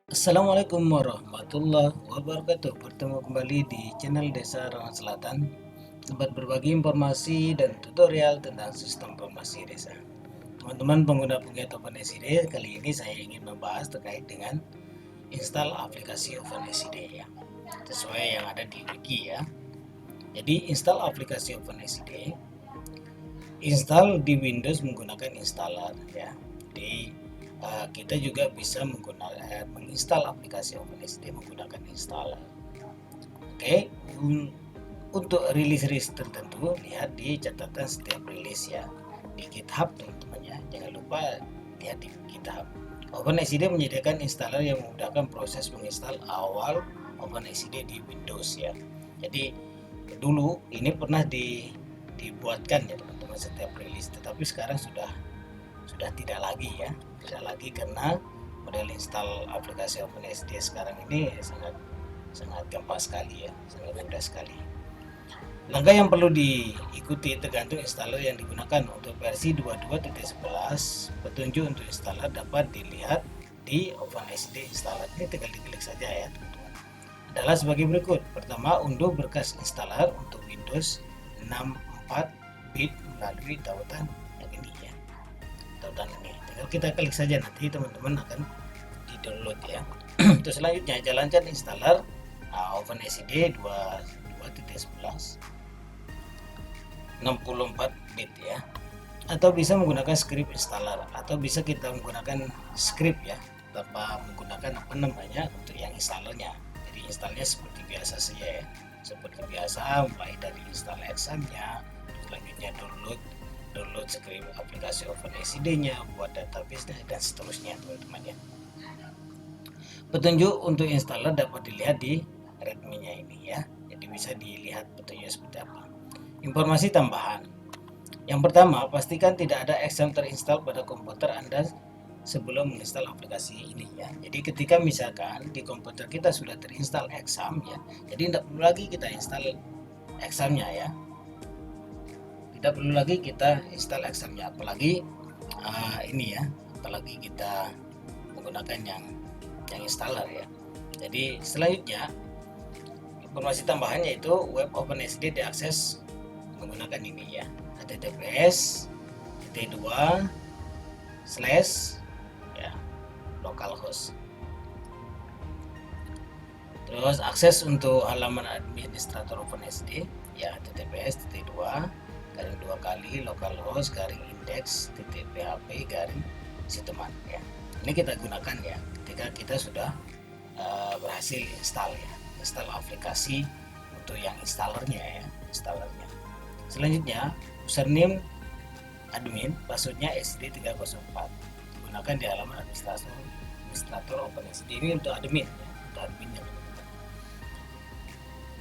Assalamualaikum warahmatullahi wabarakatuh. Bertemu kembali di channel Desa Rangan Selatan, tempat berbagi informasi dan tutorial tentang sistem informasi desa. Teman-teman pengguna penggiat OpenSCD, kali ini saya ingin membahas terkait dengan install aplikasi OpenSCD ya, sesuai yang ada di wiki ya. Jadi install aplikasi OpenSCD, install di Windows menggunakan installer ya. Jadi kita juga bisa menggunakan menginstal aplikasi OpenSCD menggunakan installer. Oke, untuk rilis-rilis tertentu lihat di catatan setiap rilis ya di GitHub teman-teman ya. Jangan lupa lihat di GitHub. OpenSCD menyediakan installer yang memudahkan proses menginstal awal OpenSCD di Windows ya. Jadi dulu ini pernah dibuatkan ya teman-teman setiap rilis, tetapi sekarang sudah tidak lagi ya, tidak lagi karena model install aplikasi OpenSCD sekarang ini sangat gampang sekali ya, sangat mudah sekali. Langkah yang perlu diikuti tergantung installer yang digunakan. Untuk versi 22.11, petunjuk untuk installer dapat dilihat di OpenSCD installer. Ini tinggal diklik saja ya teman-teman. Adalah sebagai berikut. Pertama, unduh berkas installer untuk Windows 64 bit melalui tautan ini ya. Tautan ini. Tinggal kita klik saja, nanti teman-teman akan di-download ya. Untuk selanjutnya jalankan installer OpenSCD 22.11 64 bit ya, atau bisa menggunakan script installer, atau bisa kita menggunakan script ya tanpa menggunakan untuk yang installernya. Jadi installnya seperti biasa saja ya, seperti biasa, mulai dari install examnya, selanjutnya download script aplikasi OpenSCD-nya, buat database dan seterusnya teman-teman ya. Petunjuk untuk installer dapat dilihat di readme-nya ini ya, jadi bisa dilihat petunjuknya seperti apa. Informasi tambahan. Yang pertama, pastikan tidak ada exam terinstall pada komputer Anda sebelum menginstal aplikasi ini ya. Jadi ketika misalkan di komputer kita sudah terinstall exam ya, jadi tidak perlu lagi kita install examnya ya. Tidak perlu lagi kita install examnya, apalagi ini ya, apalagi kita menggunakan yang installer ya. Jadi selanjutnya informasi tambahan yaitu web OpenSCD diakses menggunakan ini ya, https t2 slash ya localhost. Terus akses untuk halaman administrator OpenSCD ya, https t2 garing 2 kali localhost garing index php garing si teman ya. Ini kita gunakan ya ketika kita sudah berhasil install ya, install aplikasi untuk yang installernya ya, installernya. Selanjutnya, username admin, passwordnya SD304. Gunakan di halaman administrator OpenSCD. Ini untuk admin ya, untuk adminnya.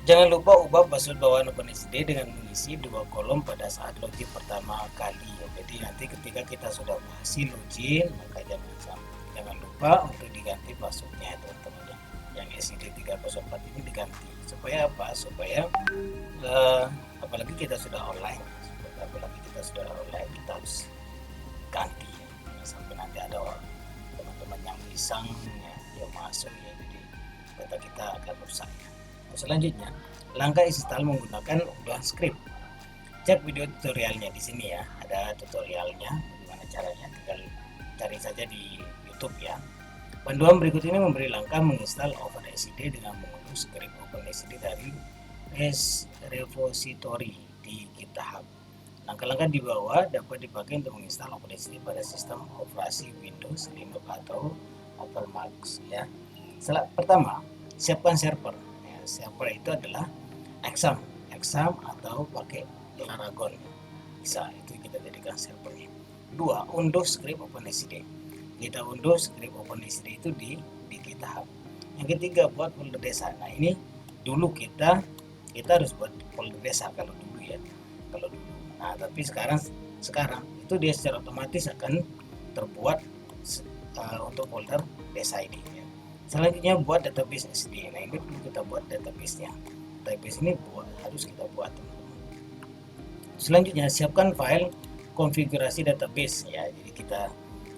Jangan lupa ubah password bawaan OpenSCD dengan mengisi 2 kolom pada saat login pertama kali ya. Jadi nanti ketika kita sudah berhasil login, maka jangan lupa untuk diganti passwordnya teman-teman ya. Yang SD304 ini diganti. Supaya apa? Supaya apalagi kita sudah online, kita harus ganti ya. Sampai nanti ada teman-teman yang iseng ya, yang masuk ya, jadi data kita akan rusak ya. Selanjutnya, langkah install menggunakan unggahan script. Cek video tutorialnya di sini ya, ada tutorialnya bagaimana caranya, tinggal cari saja di YouTube ya. Panduan berikut ini memberi langkah menginstal OpenSCD dengan mengunduh script OpenSCD dari repository di GitHub. Langkah-langkah di bawah dapat dipakai untuk menginstal OpenSCD pada sistem operasi Windows, Linux atau Apple Mac ya. Pertama, siapkan server. Ya, server itu adalah exam atau pakai Laragon. Bisa itu kita jadikan servernya. Dua, unduh script OpenSCD. Kita unduh script OpenSCD itu di GitHub. Yang ketiga, buat folder desa. Nah ini dulu kita harus buat folder desa kalau dulu ya, nah tapi sekarang itu dia secara otomatis akan terbuat untuk folder desa ini ya. Selanjutnya buat database SD. Nah ini perlu kita buat database ini harus kita buat. Selanjutnya siapkan file konfigurasi database ya, jadi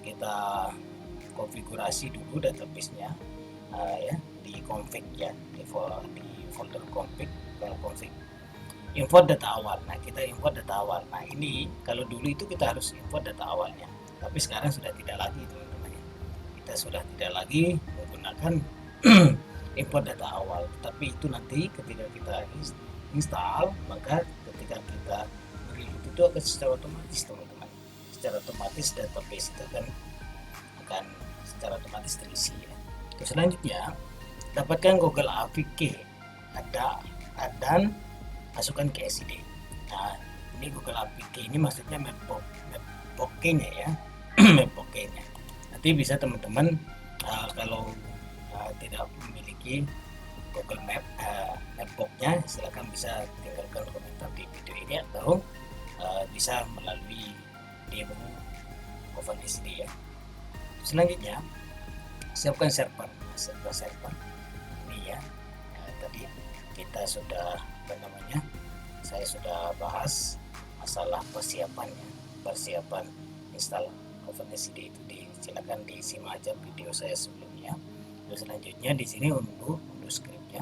kita konfigurasi dulu databasenya. ya di config ya, di folder config, config import data awal. Nah, kita import data awal. Nah, ini kalau dulu itu kita harus import data awalnya, tapi sekarang sudah tidak lagi, teman-teman. Kita sudah tidak lagi menggunakan import data awal, tapi itu nanti ketika kita install, maka ketika kita reload itu akan secara otomatis, teman-teman. Secara otomatis database itu akan secara otomatis terisi ya. Terus selanjutnya, dapatkan Google APK dan masukkan ke SID. Nah, ini Google APK ini maksudnya mapbox-nya ya. Mapbox-nya. Nanti bisa teman-teman kalau tidak memiliki Google Mapbox-nya, silakan bisa tinggalkan komentar di video ini atau bisa melalui demo OpenSD ya. Selanjutnya, siapkan server. Ini ya. Tadi kita sudah saya sudah bahas masalah persiapan install OpenSD itu, silakan disimak aja video saya sebelumnya. Terus selanjutnya di sini unduh scriptnya.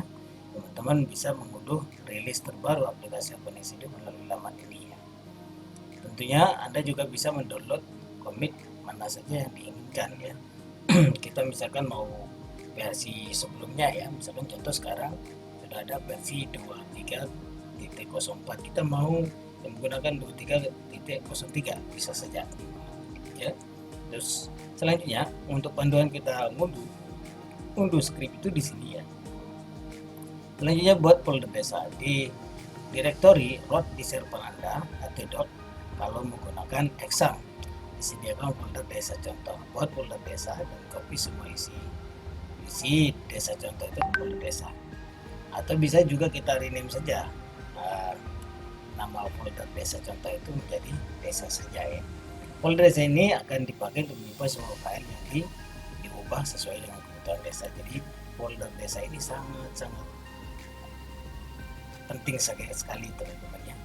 Teman-teman bisa mengunduh rilis terbaru aplikasi OpenSD melalui laman ini ya. Tentunya Anda juga bisa mendownload commit mana saja yang diinginkan ya. Kita misalkan mau versi sebelumnya ya, misalkan contoh sekarang sudah ada versi 23.04, kita mau menggunakan 23.03 bisa saja ya. Terus selanjutnya untuk panduan kita unduh script itu di sini ya. Selanjutnya buat folder desa di direktori root di server Anda htdoc. Kalau menggunakan exam disediakan folder desa contoh. Buat folder desa dan copy semua isi desa contoh itu folder desa. Atau bisa juga kita rename saja nama folder desa contoh itu menjadi desa saja ya. Folder desa ini akan dipakai untuk menyimpan semua file yang diubah sesuai dengan kebutuhan desa. Jadi folder desa ini sangat penting sekali teman-teman ya.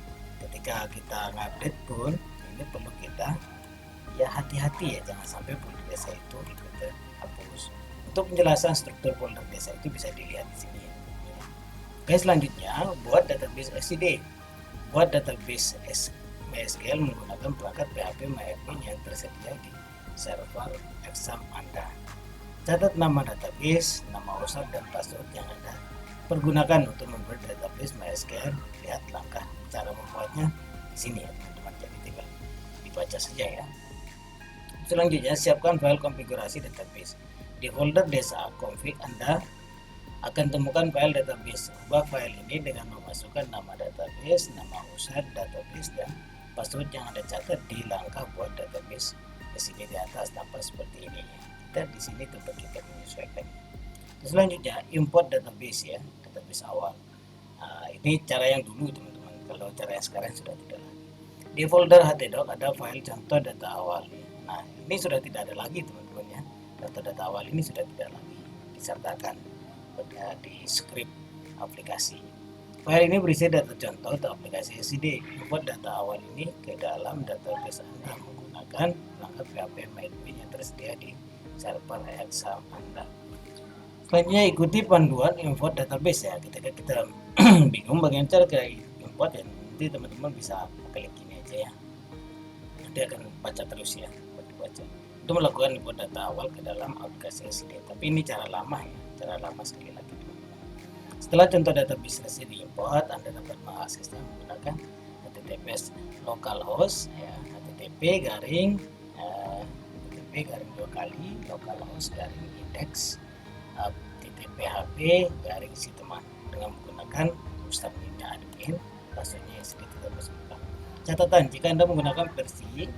Ketika kita ngupdate pun ini perlu kita ya hati-hati ya, jangan sampai folder desa itu kita hapus. Untuk penjelasan struktur folder desa itu bisa dilihat di sini ya. Oke, selanjutnya buat database SID. Buat database MySQL menggunakan perangkat PHP MyAdmin yang tersedia di server exam Anda. Catat nama database, nama user dan password yang Anda pergunakan untuk membuat database MySQL. Lihat langkah cara membuatnya di sini ya teman-teman, jadi tinggal dibaca saja ya. Selanjutnya siapkan file konfigurasi database. Di folder desa config Anda akan temukan file database. Ubah file ini dengan memasukkan nama database, nama user database dan password yang Anda catat di langkah buat database. Di sini di atas tampak seperti ini. Dan di sini tempat kita menyesuaikan. Selanjutnya import database ya, database awal. Nah, ini cara yang dulu teman-teman. Kalau cara yang sekarang sudah tidak lagi. Di folder htdoc ada file contoh data awal. Nah, ini sudah tidak ada lagi teman-teman ya. Data awal ini sudah tidak lagi disertakan di script aplikasi. File ini berisi data contoh atau aplikasi SID. Import data awal ini ke dalam database Anda menggunakan perangkat PHP MyAdmin yang tersedia di server exam Anda. Selanjutnya ikuti panduan import database ya. Ketika kita bingung bagaimana cara kita import ya, nanti teman-teman bisa klik ini aja ya. Nanti akan baca terus ya, baca. Untuk melakukan import data awal ke dalam aplikasi SID. Tapi ini cara lama ya. Cara lama sekali lagi. Setelah contoh database selesai diimport, Anda dapat mengaksesnya menggunakan HTTPS localhost ya, HTTP garing 2 kali localhost garing index httphp garing si teman dengan menggunakan username admin, passwordnya seperti tersebut. Catatan, jika Anda menggunakan versi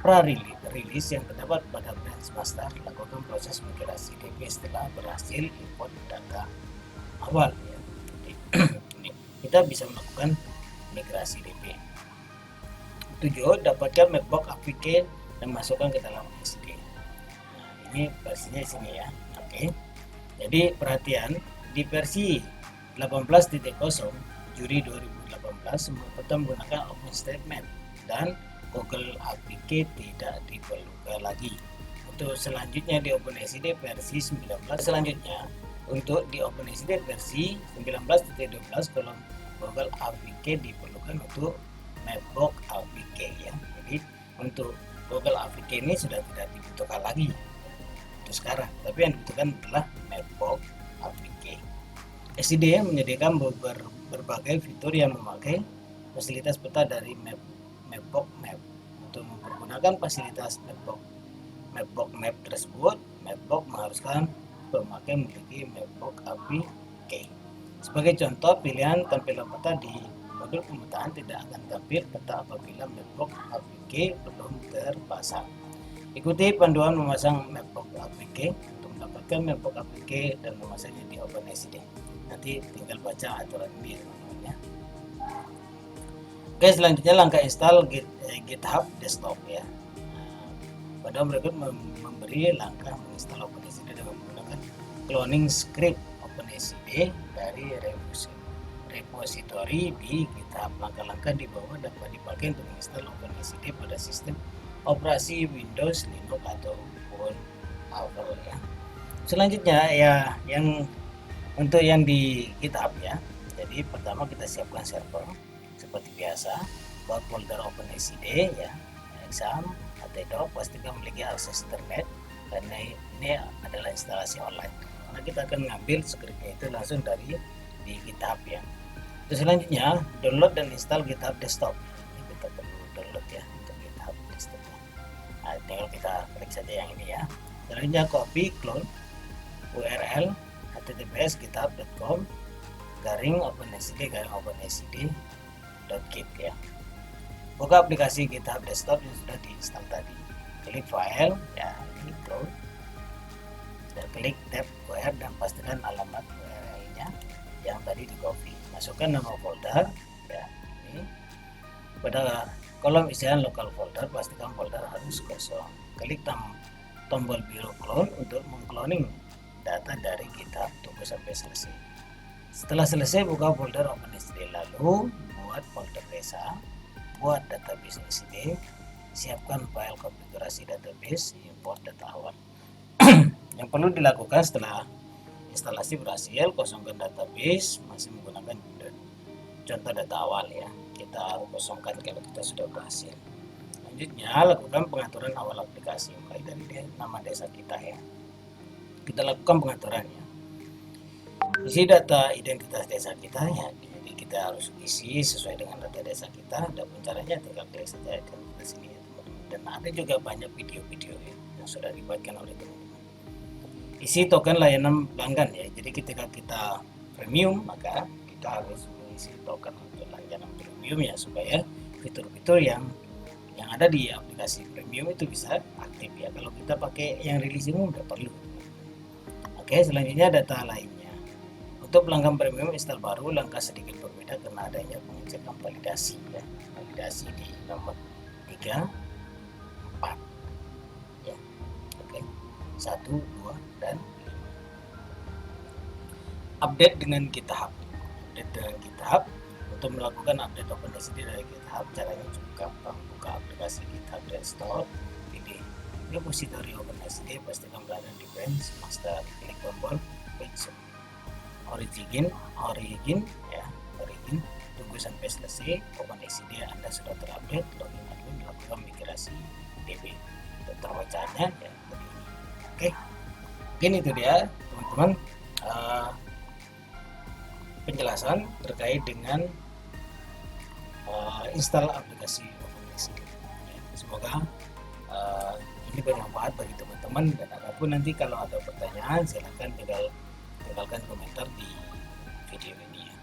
pra-release yang terdapat pada branch master, lakukan proses migrasi DB setelah berhasil import data awal ya. Jadi, kita bisa melakukan migrasi DB. 7. Dapatkan Mapbox APK dan masukkan ke dalam SID. Nah, ini versinya di sini ya. Oke. Jadi perhatian, di versi 18.0 Juli 2018 semua peserta menggunakan OpenStatement dan Google APK tidak diperlukan lagi Untuk selanjutnya di OpenSCD versi 19. Selanjutnya untuk di OpenSCD versi 19.12 kolom Google APK diperlukan untuk Mapbox APK ya. Jadi untuk Google APK ini sudah tidak dibutuhkan lagi untuk sekarang, tapi yang dibutuhkan adalah Mapbox APK. SCD menyediakan berbagai fitur yang memakai fasilitas peta dari Mapbox Map. Untuk mempergunakan fasilitas Mapbox Map tersebut, Mapbox mengharuskan pemakai memiliki Mapbox APK. Sebagai contoh, pilihan tampilan peta di modul pemetaan tidak akan tampil peta apabila Mapbox APK belum terpasang. Ikuti panduan memasang Mapbox APK untuk mendapatkan Mapbox APK dan memasangnya di OpenSCD. Nanti tinggal baca aturan ini teman-teman ya. Oke, selanjutnya langkah install GitHub Desktop ya. Pada berikut memberi langkah menginstal OpenSCD dengan menggunakan cloning script OpenSCD dari repository di GitHub. Langkah-langkah di bawah dapat dipakai untuk menginstal OpenSCD pada sistem operasi Windows, Linux ataupun Apple ya. Selanjutnya ya yang untuk yang di GitHub ya. Jadi pertama kita siapkan server seperti biasa, buat folder OpenSCD ya, exam atau pastikan memiliki akses internet karena ini adalah instalasi online. Karena kita akan ngambil scriptnya itu langsung dari di GitHub ya. Terus selanjutnya download dan install GitHub Desktop. Ini kita perlu download ya untuk GitHub Desktop. Nah, tinggal kita klik saja yang ini ya. Selanjutnya copy clone URL https github.com/OpenSCD ya. Buka aplikasi GitHub Desktop yang sudah diinstal tadi. Klik file ya, ini clone. Dan klik tab URL dan pastikan alamat URL-nya yang tadi di copy. Masukkan nama folder ya, ini. Pada kolom isian local folder pastikan folder harus kosong. Klik tombol biru clone untuk mengcloning data dari GitHub. Tunggu sampai selesai. Setelah selesai, buka folder OpenSCD, lalu buat folder desa, buat database SCD, siapkan file konfigurasi database, import data awal. Yang perlu dilakukan setelah instalasi berhasil, kosongkan database masih menggunakan contoh data awal ya. Kita kosongkan kalau kita sudah berhasil. Selanjutnya lakukan pengaturan awal aplikasi mulai dari nama desa kita ya. Kita lakukan pengaturannya. Isi data identitas desa kita ya. Jadi kita harus isi sesuai dengan data desa kita. Dan caranya tinggal klik saja ke sini ya teman-teman. Dan ada juga banyak video-video ya, yang sudah dibuatkan oleh teman-teman. Isi token layanan pelanggan ya. Jadi ketika kita premium maka kita harus mengisi token untuk layanan premium ya, supaya fitur-fitur yang ada di aplikasi premium itu bisa aktif ya. Kalau kita pakai yang rilis ini udah perlu. Oke, selanjutnya data lainnya. Untuk pelanggan premium install baru langkah sedikit berbeda karena adanya pengecekan validasi ya. Validasi di nomor 3, 4 ya. Oke. 1, 2 dan 5. Update dengan GitHub. Update dengan GitHub. Untuk melakukan update OpenSCD dari GitHub caranya cukup gampang. Buka aplikasi GitHub Desktop, pilih repository OpenSCD, pastikan berada di branch master, klik tombol page origin ya, tunggu sampai selesai. OpenSCD Anda sudah terupdate, login admin, lakukan migrasi DB. Untuk terbacaannya ya seperti ini. Oke, mungkin itu dia teman-teman penjelasan terkait dengan install aplikasi OpenSCD. Ya, semoga ini bermanfaat bagi teman-teman, dan apapun nanti kalau ada pertanyaan silahkan tinggalkan komentar di video ini ya.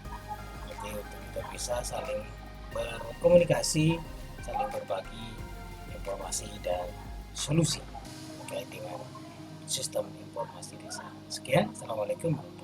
Jadi untuk kita bisa saling berkomunikasi, saling berbagi informasi dan solusi terkait dengan sistem informasi desa. Sekian, assalamualaikum warahmatullahi wabarakatuh.